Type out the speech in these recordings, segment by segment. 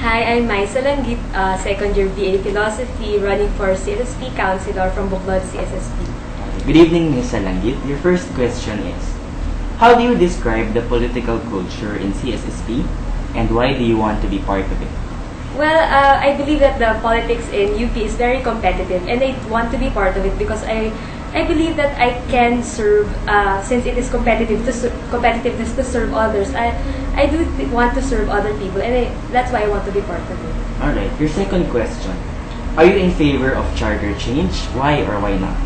Hi, I'm Maisa Langgit, second year BA Philosophy, running for CSSP Councilor from Buklod CSSP. Good evening, Ms. Salanggit. Your first question is, how do you describe the political culture in CSSP and why do you want to be part of it? Well, I believe that the politics in UP is very competitive and I want to be part of it because I believe that I can serve, since it is competitiveness to serve others, I do want to serve other people and that's why I want to be part of it. Alright, your second question. Are you in favor of charter change? Why or why not?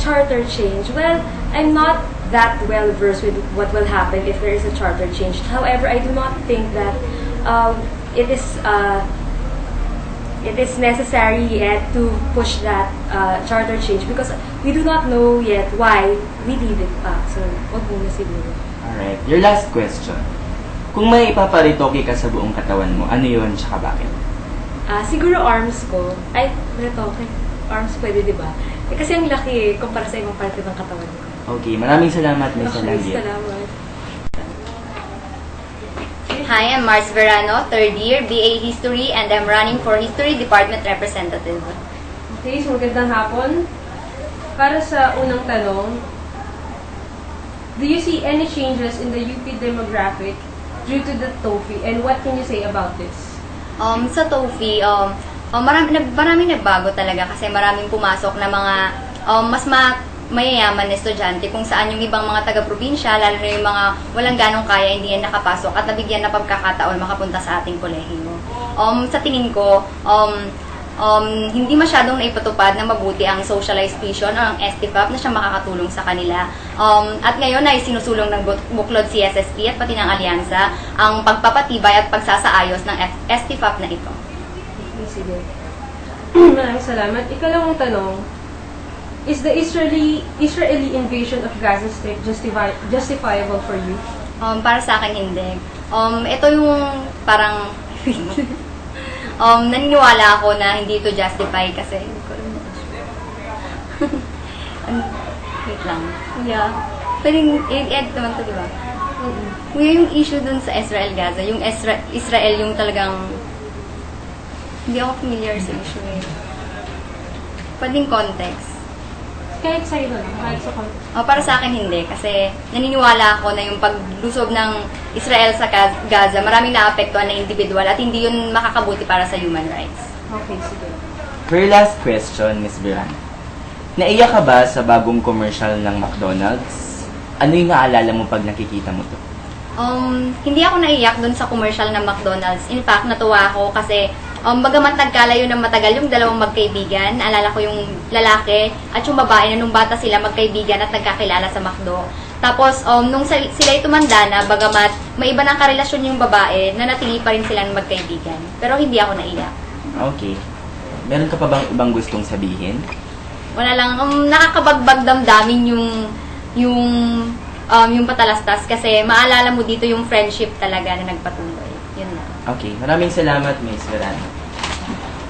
Charter change. Well, I'm not that well versed with what will happen if there is a charter change. However, I do not think that it is necessary yet to push that charter change because we do not know yet why we need it pa. So, wag muna siguro. Alright, your last question. Kung may ipaparitoke ka sa buong katawan mo, ano yun tsaka bakit? Siguro arms ko. Ay, retoke. Arms pwede, di ba? Kasi ang laki kumpara sa ibang parte ng katawan ko. Okay, maraming salamat, Ms. Salanggit. Salamat. Hi, I'm Mars Verano, third year, BA History, and I'm running for History Department Representative. Okay, so magandang hapon. Para sa unang tanong, do you see any changes in the UP demographic due to the TOEFL, and what can you say about this? Sa TOEFL, maraming nagbago talaga kasi maraming pumasok na mga mas mayayaman na estudyante kung saan yung ibang mga taga-probinsya, lalo na yung mga walang ganong kaya, hindi yan nakapasok at nabigyan na pagkakataon makapunta sa ating kolehiyo. Sa tingin ko, hindi masyadong naipatupad na mabuti ang socialized tuition o ang STFAP na siya makakatulong sa kanila. At ngayon ay sinusulong ng Buklod CSSP at pati ng Alyansa ang pagpapatibay at pagsasaayos ng STFAP na ito. Sige. Maraming salamat. Ikalawang tanong, is the Israeli invasion of Gaza Strip justifiable for you? Para sa akin, hindi. Ito yung parang naniniwala ako na hindi ito justify kasi wait lang. Yeah. Pwedeng i-add naman ito, di ba? Yung issue dun sa Israel-Gaza, yung Israel yung talagang hindi ako familiar sa issue eh. Pwedeng context. Kahit sa'yo na lang, kahit sa context. Para sa akin hindi kasi naniniwala ako na yung paglusob ng Israel sa Gaza, maraming naapektuhan na individual at hindi yun makakabuti para sa human rights. Okay, sige. For your last question, Ms. Biran, naiyak ka ba sa bagong commercial ng McDonald's? Ano yung naalala mo pag nakikita mo to? Hindi ako naiyak dun sa commercial ng McDonald's. In fact, natuwa ako kasi bagamat nagkalayo ng matagal yung dalawang magkaibigan, naalala ko yung lalaki at yung babae na nung bata sila magkaibigan at nagkakilala sa McDo. Tapos, nung sila tumanda na, bagamat may iba ng karelasyon yung babae, nanatili pa rin silang magkaibigan. Pero hindi ako naiyak. Okay. Meron ka pa bang ibang gustong sabihin? Wala lang, nakakabagbag damdamin yung patalastas kasi maalala mo dito yung friendship talaga na nagpatuloy. Yun na. Okay. Maraming salamat, Ms. Verano.